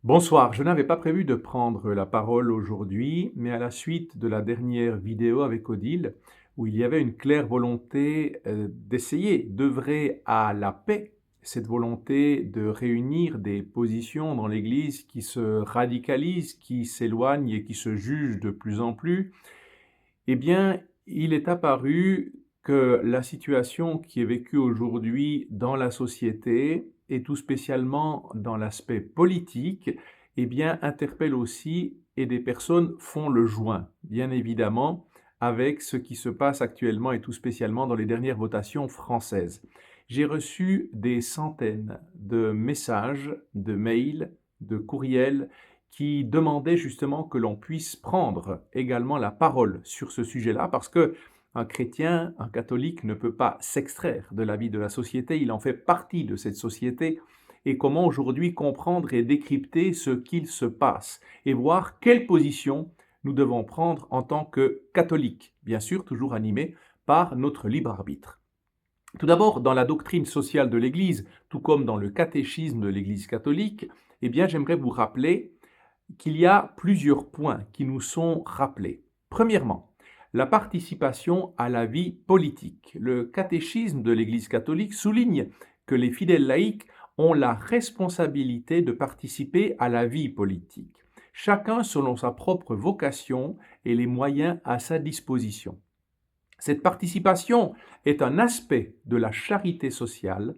Bonsoir, je n'avais pas prévu de prendre la parole aujourd'hui, mais à la suite de la dernière vidéo avec Odile, où il y avait une claire volonté d'essayer d'œuvrer à la paix, cette volonté de réunir des positions dans l'Église qui se radicalisent, qui s'éloignent et qui se jugent de plus en plus, eh bien, il est apparu que la situation qui est vécue aujourd'hui dans la société, et tout spécialement dans l'aspect politique, eh bien, interpelle aussi et des personnes font le joint, bien évidemment, avec ce qui se passe actuellement et tout spécialement dans les dernières votations françaises. J'ai reçu des centaines de messages, de mails, de courriels qui demandait justement que l'on puisse prendre également la parole sur ce sujet-là, parce que un chrétien, un catholique ne peut pas s'extraire de la vie de la société, il en fait partie de cette société, et comment aujourd'hui comprendre et décrypter ce qu'il se passe, et voir quelle position nous devons prendre en tant que catholiques, bien sûr toujours animés par notre libre arbitre. Tout d'abord, dans la doctrine sociale de l'Église, tout comme dans le catéchisme de l'Église catholique, eh bien, j'aimerais vous rappeler qu'il y a plusieurs points qui nous sont rappelés. Premièrement, la participation à la vie politique. Le catéchisme de l'Église catholique souligne que les fidèles laïcs ont la responsabilité de participer à la vie politique, chacun selon sa propre vocation et les moyens à sa disposition. Cette participation est un aspect de la charité sociale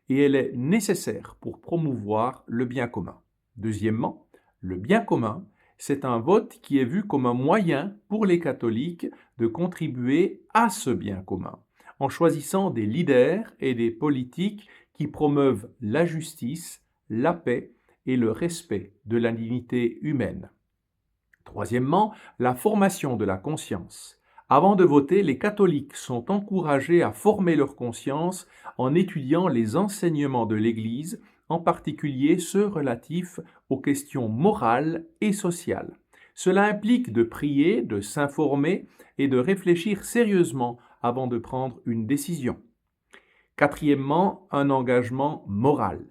et elle est nécessaire pour promouvoir le bien commun. Deuxièmement, le bien commun, c'est un vote qui est vu comme un moyen pour les catholiques de contribuer à ce bien commun, en choisissant des leaders et des politiques qui promeuvent la justice, la paix et le respect de la dignité humaine. Troisièmement, la formation de la conscience. Avant de voter, les catholiques sont encouragés à former leur conscience en étudiant les enseignements de l'Église, en particulier ceux relatifs aux questions morales et sociales. Cela implique de prier, de s'informer et de réfléchir sérieusement avant de prendre une décision. Quatrièmement, un engagement moral.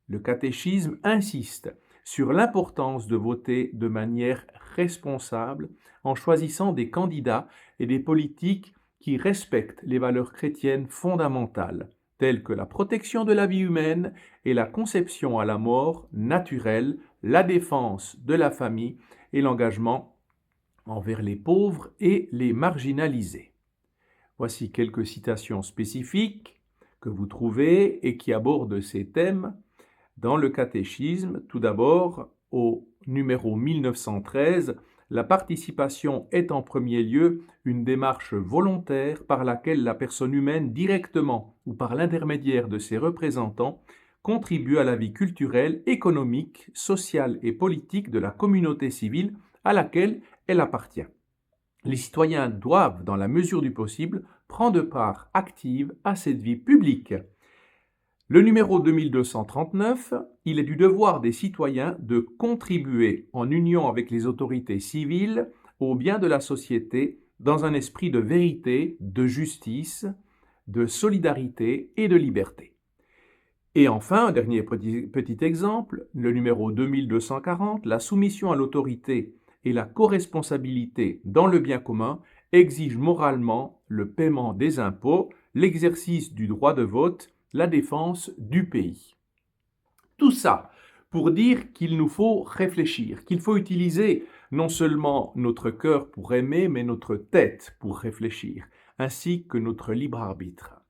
Le catéchisme insiste sur l'importance de voter de manière responsable en choisissant des candidats et des politiques qui respectent les valeurs chrétiennes fondamentales, telles que la protection de la vie humaine et la conception à la mort naturelle, la défense de la famille et l'engagement envers les pauvres et les marginalisés. Voici quelques citations spécifiques que vous trouvez et qui abordent ces thèmes dans le catéchisme. Tout d'abord, au numéro 1913, la participation est en premier lieu une démarche volontaire par laquelle la personne humaine, directement ou par l'intermédiaire de ses représentants, contribue à la vie culturelle, économique, sociale et politique de la communauté civile à laquelle elle appartient. Les citoyens doivent, dans la mesure du possible, prendre part active à cette vie publique. Le numéro 2239, il est du devoir des citoyens de contribuer en union avec les autorités civiles au bien de la société dans un esprit de vérité, de justice, de solidarité et de liberté. Et enfin, un dernier petit exemple, le numéro 2240, la soumission à l'autorité et la coresponsabilité dans le bien commun exigent moralement le paiement des impôts, l'exercice du droit de vote, la défense du pays. Tout ça pour dire qu'il nous faut réfléchir, qu'il faut utiliser non seulement notre cœur pour aimer, mais notre tête pour réfléchir, ainsi que notre libre arbitre.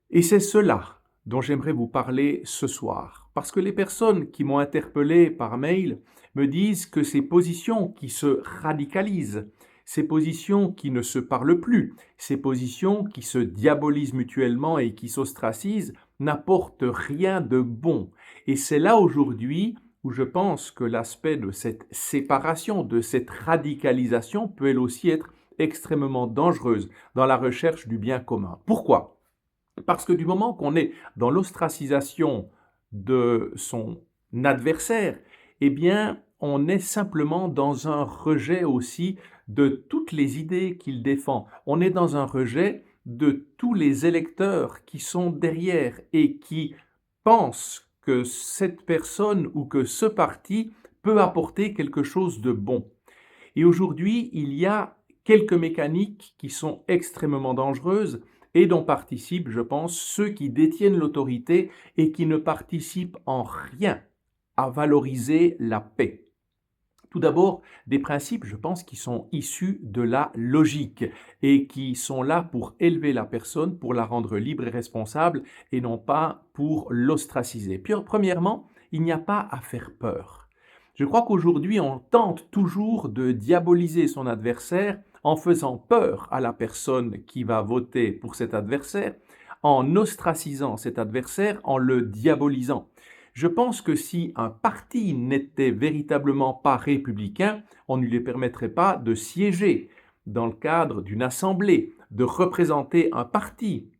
Et c'est cela dont j'aimerais vous parler ce soir, parce que les personnes qui m'ont interpellé par mail me disent que ces positions qui se radicalisent, ces positions qui ne se parlent plus, ces positions qui se diabolisent mutuellement et qui s'ostracisent, n'apportent rien de bon. Et c'est là aujourd'hui où je pense que l'aspect de cette séparation, de cette radicalisation peut elle aussi être extrêmement dangereuse dans la recherche du bien commun. Pourquoi ? Parce que du moment qu'on est dans l'ostracisation de son adversaire, eh bien, on est simplement dans un rejet aussi de toutes les idées qu'il défend. On est dans un rejet de tous les électeurs qui sont derrière et qui pensent que cette personne ou que ce parti peut apporter quelque chose de bon. Et aujourd'hui, il y a quelques mécaniques qui sont extrêmement dangereuses et dont participent, je pense, ceux qui détiennent l'autorité et qui ne participent en rien à valoriser la paix. Tout d'abord, des principes, je pense, qui sont issus de la logique et qui sont là pour élever la personne, pour la rendre libre et responsable et non pas pour l'ostraciser. Puis, premièrement, il n'y a pas à faire peur. Je crois qu'aujourd'hui, on tente toujours de diaboliser son adversaire en faisant peur à la personne qui va voter pour cet adversaire, en ostracisant cet adversaire, en le diabolisant. Je pense que si un parti n'était véritablement pas républicain, on ne lui permettrait pas de siéger dans le cadre d'une assemblée, de représenter un parti.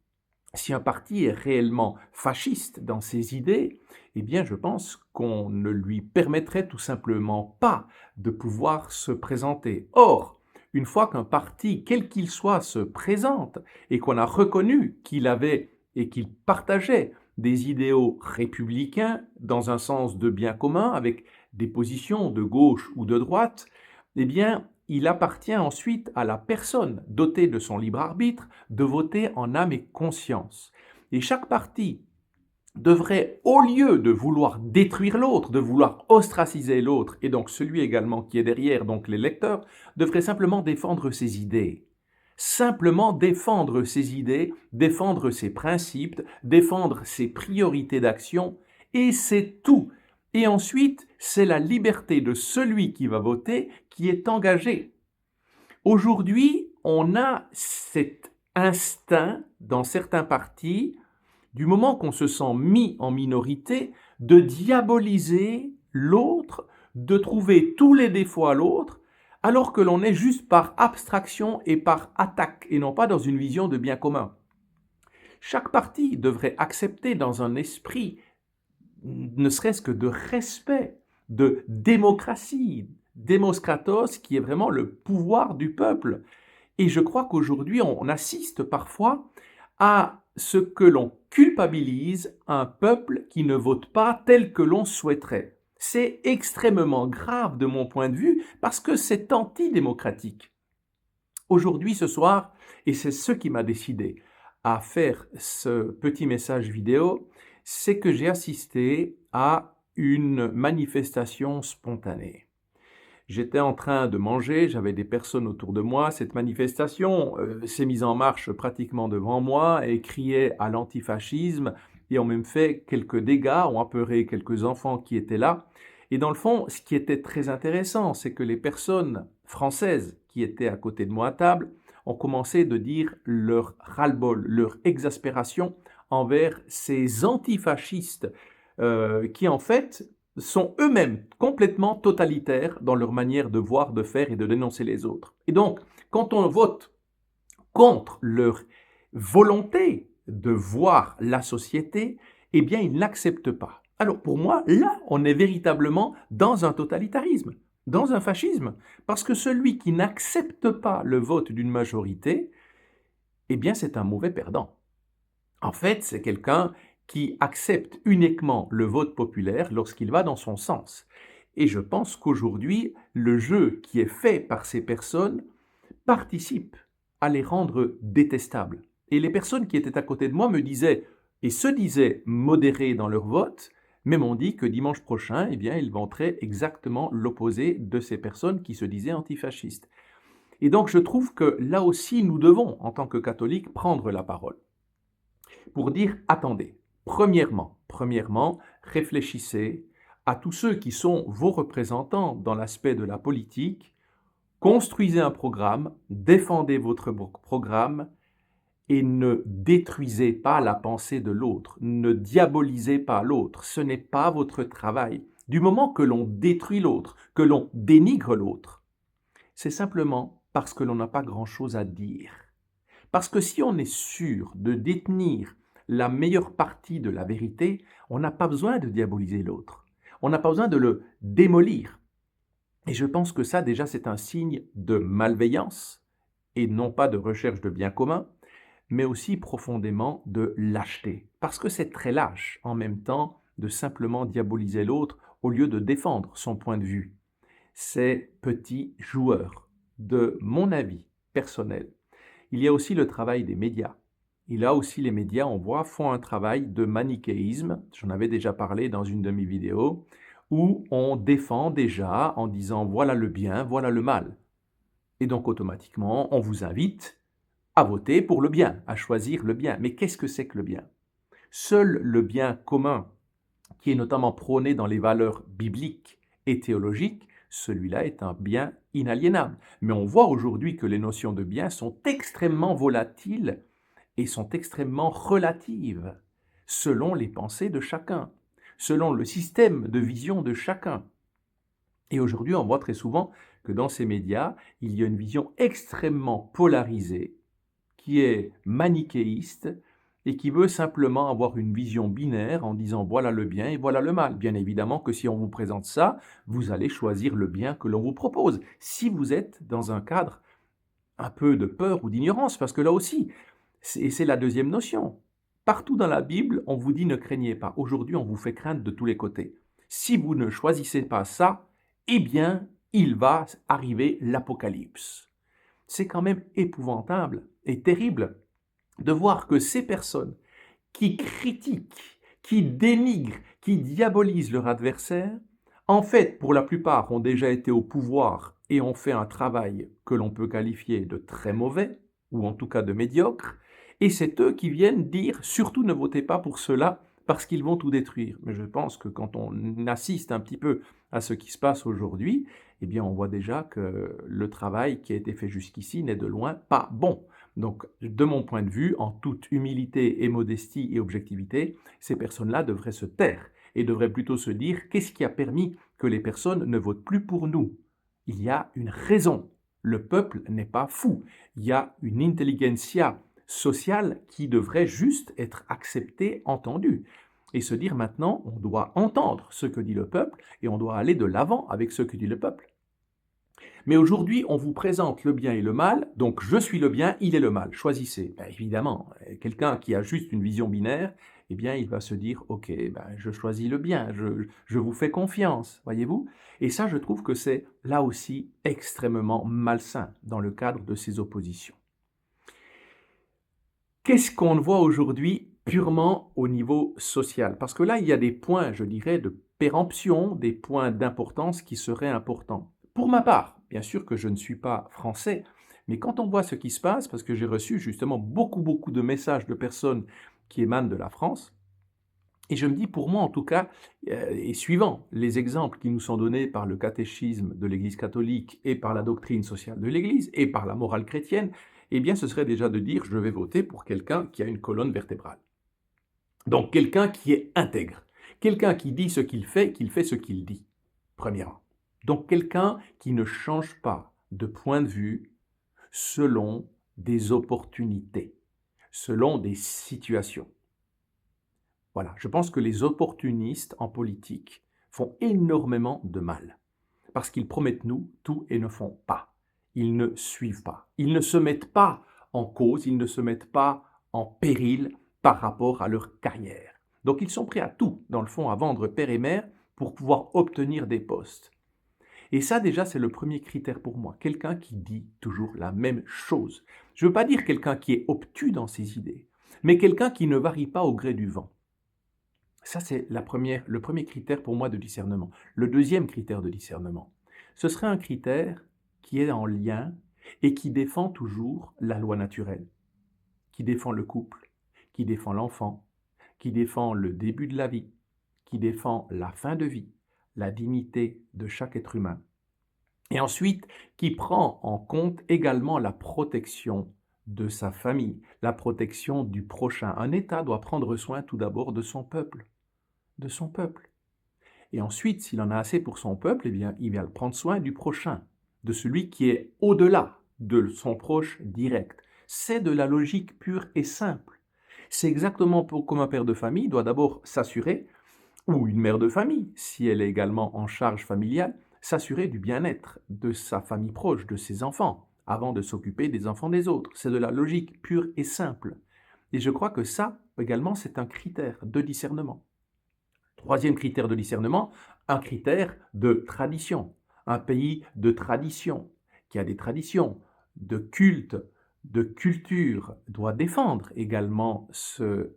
Si un parti est réellement fasciste dans ses idées, eh bien je pense qu'on ne lui permettrait tout simplement pas de pouvoir se présenter. Or, une fois qu'un parti, quel qu'il soit, se présente et qu'on a reconnu qu'il avait et qu'il partageait des idéaux républicains dans un sens de bien commun avec des positions de gauche ou de droite, eh bien il appartient ensuite à la personne dotée de son libre arbitre de voter en âme et conscience. Et chaque parti devrait, au lieu de vouloir détruire l'autre, de vouloir ostraciser l'autre, et donc celui également qui est derrière, donc l'électeur, devrait simplement défendre ses idées. Simplement défendre ses idées, défendre ses principes, défendre ses priorités d'action, et c'est tout. Et ensuite, c'est la liberté de celui qui va voter qui est engagée. Aujourd'hui, on a cet instinct dans certains partis, du moment qu'on se sent mis en minorité, de diaboliser l'autre, de trouver tous les défauts à l'autre, alors que l'on est juste par abstraction et par attaque, et non pas dans une vision de bien commun. Chaque parti devrait accepter dans un esprit, ne serait-ce que de respect, de démocratie, démos kratos, qui est vraiment le pouvoir du peuple. Et je crois qu'aujourd'hui, on assiste parfois à ce que l'on culpabilise un peuple qui ne vote pas tel que l'on souhaiterait. C'est extrêmement grave de mon point de vue parce que c'est antidémocratique. Aujourd'hui, ce soir, et c'est ce qui m'a décidé à faire ce petit message vidéo, c'est que j'ai assisté à une manifestation spontanée. J'étais en train de manger, j'avais des personnes autour de moi. Cette manifestation s'est mise en marche pratiquement devant moi et criait à l'antifascisme et ont même fait quelques dégâts, ont apeuré quelques enfants qui étaient là. Et dans le fond, ce qui était très intéressant, c'est que les personnes françaises qui étaient à côté de moi à table ont commencé de dire leur ras-le-bol, leur exaspération envers ces antifascistes qui en fait sont eux-mêmes complètement totalitaires dans leur manière de voir, de faire et de dénoncer les autres. Et donc, quand on vote contre leur volonté de voir la société, eh bien, ils n'acceptent pas. Alors pour moi, là, on est véritablement dans un totalitarisme, dans un fascisme, parce que celui qui n'accepte pas le vote d'une majorité, eh bien, c'est un mauvais perdant. En fait, c'est quelqu'un qui accepte uniquement le vote populaire lorsqu'il va dans son sens. Et je pense qu'aujourd'hui, le jeu qui est fait par ces personnes participe à les rendre détestables. Et les personnes qui étaient à côté de moi me disaient, et se disaient modérées dans leur vote, mais m'ont dit que dimanche prochain, eh bien, ils voteraient exactement l'opposé de ces personnes qui se disaient antifascistes. Et donc, je trouve que là aussi, nous devons, en tant que catholiques, prendre la parole pour dire, attendez, premièrement, réfléchissez à tous ceux qui sont vos représentants dans l'aspect de la politique, construisez un programme, défendez votre programme et ne détruisez pas la pensée de l'autre, ne diabolisez pas l'autre, ce n'est pas votre travail. Du moment que l'on détruit l'autre, que l'on dénigre l'autre, c'est simplement parce que l'on n'a pas grand-chose à dire. Parce que si on est sûr de détenir la meilleure partie de la vérité, on n'a pas besoin de diaboliser l'autre. On n'a pas besoin de le démolir. Et je pense que ça, déjà, c'est un signe de malveillance, et non pas de recherche de bien commun, mais aussi profondément de lâcheté. Parce que c'est très lâche, en même temps, de simplement diaboliser l'autre au lieu de défendre son point de vue. Ces petits joueurs, de mon avis personnel. Il y a aussi le travail des médias. Et là aussi, les médias, on voit, font un travail de manichéisme, j'en avais déjà parlé dans une de mes vidéos, où on défend déjà en disant voilà le bien, voilà le mal. Et donc automatiquement, on vous invite à voter pour le bien, à choisir le bien. Mais qu'est-ce que c'est que le bien? Seul le bien commun, qui est notamment prôné dans les valeurs bibliques et théologiques, celui-là est un bien inaliénable. Mais on voit aujourd'hui que les notions de bien sont extrêmement volatiles et sont extrêmement relatives, selon les pensées de chacun, selon le système de vision de chacun. Et aujourd'hui, on voit très souvent que dans ces médias, il y a une vision extrêmement polarisée, qui est manichéiste et qui veut simplement avoir une vision binaire en disant voilà le bien et voilà le mal. Bien évidemment que si on vous présente ça, vous allez choisir le bien que l'on vous propose. Si vous êtes dans un cadre un peu de peur ou d'ignorance, parce que là aussi, c'est la deuxième notion. Partout dans la Bible, on vous dit ne craignez pas. Aujourd'hui, on vous fait craindre de tous les côtés. Si vous ne choisissez pas ça, eh bien, il va arriver l'apocalypse. C'est quand même épouvantable et terrible de voir que ces personnes qui critiquent, qui dénigrent, qui diabolisent leur adversaire, en fait, pour la plupart, ont déjà été au pouvoir et ont fait un travail que l'on peut qualifier de très mauvais, ou en tout cas de médiocre, et c'est eux qui viennent dire surtout ne votez pas pour cela parce qu'ils vont tout détruire. Mais je pense que quand on assiste un petit peu à ce qui se passe aujourd'hui, eh bien on voit déjà que le travail qui a été fait jusqu'ici n'est de loin pas bon. Donc, de mon point de vue, en toute humilité et modestie et objectivité, ces personnes-là devraient se taire et devraient plutôt se dire qu'est-ce qui a permis que les personnes ne votent plus pour nous? Il y a une raison. Le peuple n'est pas fou. Il y a une intelligentsia sociale qui devrait juste être acceptée, entendue. Et se dire maintenant, on doit entendre ce que dit le peuple et on doit aller de l'avant avec ce que dit le peuple. Mais aujourd'hui, on vous présente le bien et le mal, donc je suis le bien, il est le mal. Choisissez. Ben, évidemment, quelqu'un qui a juste une vision binaire, eh bien, il va se dire, ok, ben, je choisis le bien, je vous fais confiance, voyez-vous? Et ça, je trouve que c'est là aussi extrêmement malsain dans le cadre de ces oppositions. Qu'est-ce qu'on voit aujourd'hui purement au niveau social? Parce que là, il y a des points, je dirais, de péremption, des points d'importance qui seraient importants. Pour ma part, bien sûr que je ne suis pas français, mais quand on voit ce qui se passe, parce que j'ai reçu justement beaucoup de messages de personnes qui émanent de la France, et je me dis, pour moi en tout cas, et suivant les exemples qui nous sont donnés par le catéchisme de l'Église catholique et par la doctrine sociale de l'Église et par la morale chrétienne, eh bien ce serait déjà de dire je vais voter pour quelqu'un qui a une colonne vertébrale. Donc quelqu'un qui est intègre, quelqu'un qui dit ce qu'il fait ce qu'il dit, premièrement. Donc quelqu'un qui ne change pas de point de vue selon des opportunités, selon des situations. Voilà, je pense que les opportunistes en politique font énormément de mal, parce qu'ils promettent nous tout et ne font pas. Ils ne suivent pas. Ils ne se mettent pas en cause, ils ne se mettent pas en péril par rapport à leur carrière. Donc ils sont prêts à tout, dans le fond, à vendre père et mère pour pouvoir obtenir des postes. Et ça déjà, c'est le premier critère pour moi, quelqu'un qui dit toujours la même chose. Je ne veux pas dire quelqu'un qui est obtus dans ses idées, mais quelqu'un qui ne varie pas au gré du vent. Ça, c'est le premier critère pour moi de discernement. Le deuxième critère de discernement, ce serait un critère qui est en lien et qui défend toujours la loi naturelle, qui défend le couple, qui défend l'enfant, qui défend le début de la vie, qui défend la fin de vie, la dignité de chaque être humain. Et ensuite, qui prend en compte également la protection de sa famille, la protection du prochain. Un État doit prendre soin tout d'abord de son peuple. De son peuple. Et ensuite, s'il en a assez pour son peuple, eh bien, il va prendre soin du prochain, de celui qui est au-delà de son proche direct. C'est de la logique pure et simple. C'est exactement comme un père de famille doit d'abord s'assurer, ou une mère de famille, si elle est également en charge familiale, s'assurer du bien-être de sa famille proche, de ses enfants, avant de s'occuper des enfants des autres. C'est de la logique pure et simple. Et je crois que ça, également, c'est un critère de discernement. Troisième critère de discernement, un critère de tradition. Un pays de tradition, qui a des traditions, de culte, de culture, doit défendre également ce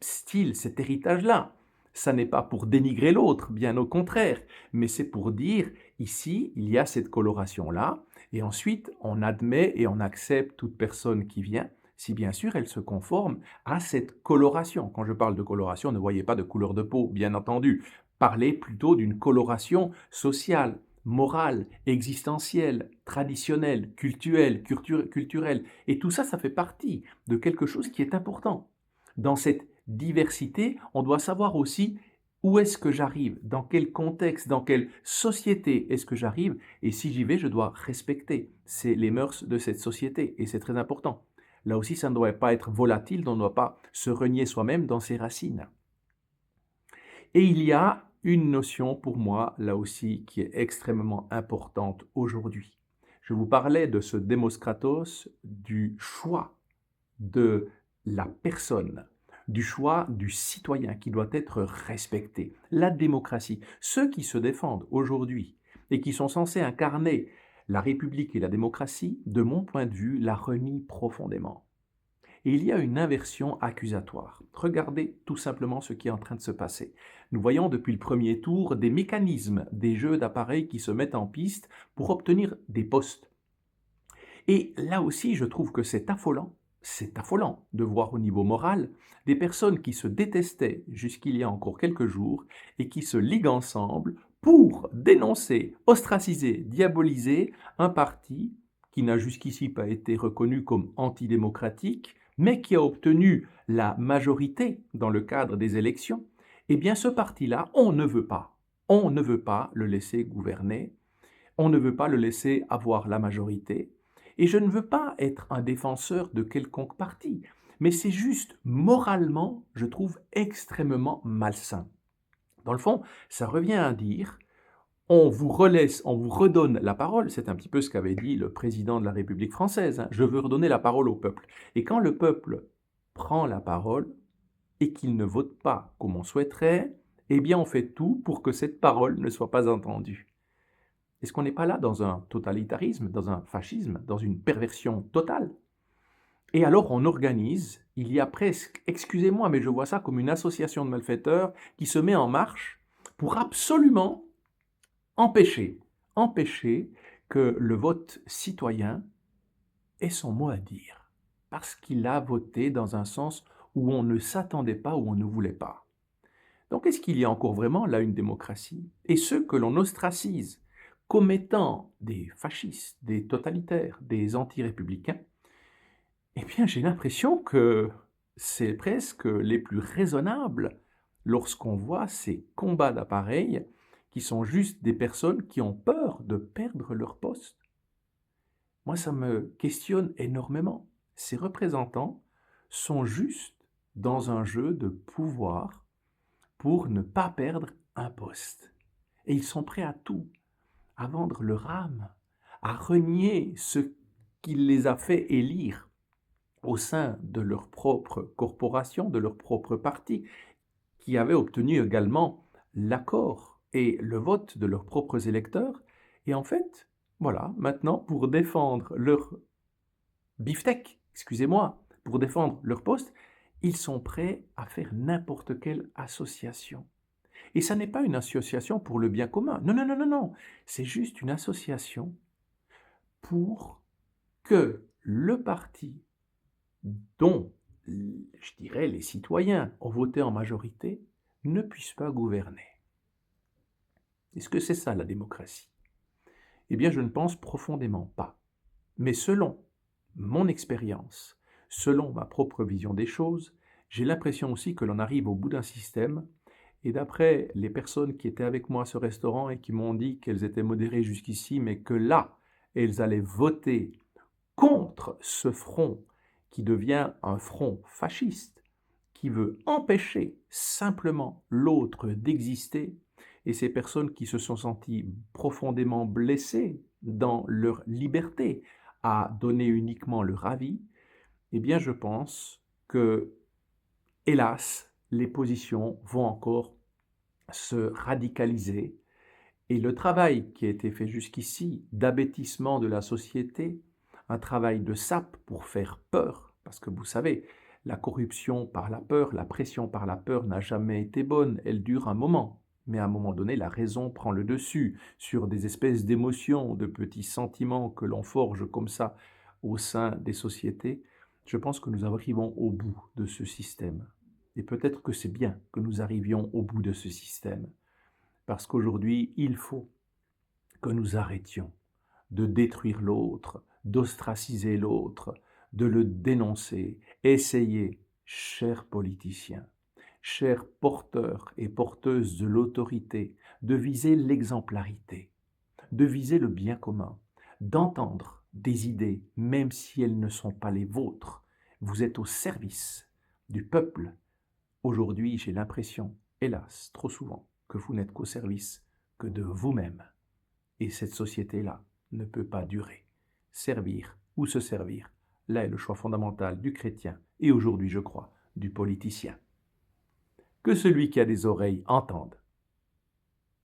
style, cet héritage-là. Ça n'est pas pour dénigrer l'autre, bien au contraire, mais c'est pour dire, ici, il y a cette coloration-là, et ensuite, on admet et on accepte toute personne qui vient, si bien sûr elle se conforme à cette coloration. Quand je parle de coloration, ne voyez pas de couleur de peau, bien entendu. Parlez plutôt d'une coloration sociale, morale, existentielle, traditionnelle, culturelle. Et tout ça, ça fait partie de quelque chose qui est important. Dans cette diversité, on doit savoir aussi où est-ce que j'arrive, dans quel contexte, dans quelle société est-ce que j'arrive, et si j'y vais, je dois respecter. C'est les mœurs de cette société, et c'est très important. Là aussi, ça ne doit pas être volatile, on ne doit pas se renier soi-même dans ses racines. Et il y a une notion pour moi, là aussi, qui est extrêmement importante aujourd'hui. Je vous parlais de ce Demos Kratos, du choix de la personne, du choix du citoyen qui doit être respecté. La démocratie, ceux qui se défendent aujourd'hui et qui sont censés incarner la République et la démocratie, de mon point de vue, la renient profondément. Et il y a une inversion accusatoire. Regardez tout simplement ce qui est en train de se passer. Nous voyons depuis le premier tour des mécanismes, des jeux d'appareils qui se mettent en piste pour obtenir des postes. Et là aussi, je trouve que c'est affolant de voir au niveau moral des personnes qui se détestaient jusqu'il y a encore quelques jours et qui se liguent ensemble pour dénoncer, ostraciser, diaboliser un parti qui n'a jusqu'ici pas été reconnu comme antidémocratique, mais qui a obtenu la majorité dans le cadre des élections. Eh bien, ce parti-là, on ne veut pas. On ne veut pas le laisser gouverner, on ne veut pas le laisser avoir la majorité. Et je ne veux pas être un défenseur de quelconque parti, mais c'est juste moralement, je trouve extrêmement malsain. Dans le fond, ça revient à dire, on vous relaisse, on vous redonne la parole, c'est un petit peu ce qu'avait dit le président de la République française, hein, je veux redonner la parole au peuple. Et quand le peuple prend la parole et qu'il ne vote pas comme on souhaiterait, eh bien on fait tout pour que cette parole ne soit pas entendue. Est-ce qu'on n'est pas là dans un totalitarisme, dans un fascisme, dans une perversion totale? Et alors on organise, il y a presque, excusez-moi, mais je vois ça comme une association de malfaiteurs qui se met en marche pour absolument empêcher que le vote citoyen ait son mot à dire, parce qu'il a voté dans un sens où on ne s'attendait pas, où on ne voulait pas. Donc est-ce qu'il y a encore vraiment là une démocratie? Et ceux que l'on ostracise comme étant des fascistes, des totalitaires, des anti-républicains, eh bien j'ai l'impression que c'est presque les plus raisonnables lorsqu'on voit ces combats d'appareils qui sont juste des personnes qui ont peur de perdre leur poste. Moi, ça me questionne énormément. Ces représentants sont juste dans un jeu de pouvoir pour ne pas perdre un poste. Et ils sont prêts à tout, à vendre leur âme, à renier ce qui les a fait élire au sein de leur propre corporation, de leur propre parti, qui avait obtenu également l'accord et le vote de leurs propres électeurs. Et en fait, voilà, maintenant, pour défendre leur beefsteak, excusez-moi, pour défendre leur poste, ils sont prêts à faire n'importe quelle association. Et ça n'est pas une association pour le bien commun. Non, non, non, non, non. C'est juste une association pour que le parti dont, je dirais, les citoyens ont voté en majorité ne puisse pas gouverner. Est-ce que c'est ça la démocratie? Eh bien, je ne pense profondément pas. Mais selon mon expérience, selon ma propre vision des choses, j'ai l'impression aussi que l'on arrive au bout d'un système. Et d'après les personnes qui étaient avec moi à ce restaurant et qui m'ont dit qu'elles étaient modérées jusqu'ici, mais que là, elles allaient voter contre ce front qui devient un front fasciste, qui veut empêcher simplement l'autre d'exister, et ces personnes qui se sont senties profondément blessées dans leur liberté à donner uniquement leur avis, eh bien je pense que, hélas, les positions vont encore se radicaliser. Et le travail qui a été fait jusqu'ici d'abêtissement de la société, un travail de sape pour faire peur, parce que vous savez, la corruption par la peur, la pression par la peur n'a jamais été bonne, elle dure un moment. Mais à un moment donné, la raison prend le dessus sur des espèces d'émotions, de petits sentiments que l'on forge comme ça au sein des sociétés. Je pense que nous arrivons au bout de ce système. Et peut-être que c'est bien que nous arrivions au bout de ce système. Parce qu'aujourd'hui, il faut que nous arrêtions de détruire l'autre, d'ostraciser l'autre, de le dénoncer. Essayez, chers politiciens, chers porteurs et porteuses de l'autorité, de viser l'exemplarité, de viser le bien commun, d'entendre des idées, même si elles ne sont pas les vôtres. Vous êtes au service du peuple. Aujourd'hui, j'ai l'impression, hélas, trop souvent, que vous n'êtes qu'au service que de vous-même. Et cette société-là ne peut pas durer. Servir ou se servir, là est le choix fondamental du chrétien et aujourd'hui, je crois, du politicien. Que celui qui a des oreilles entende.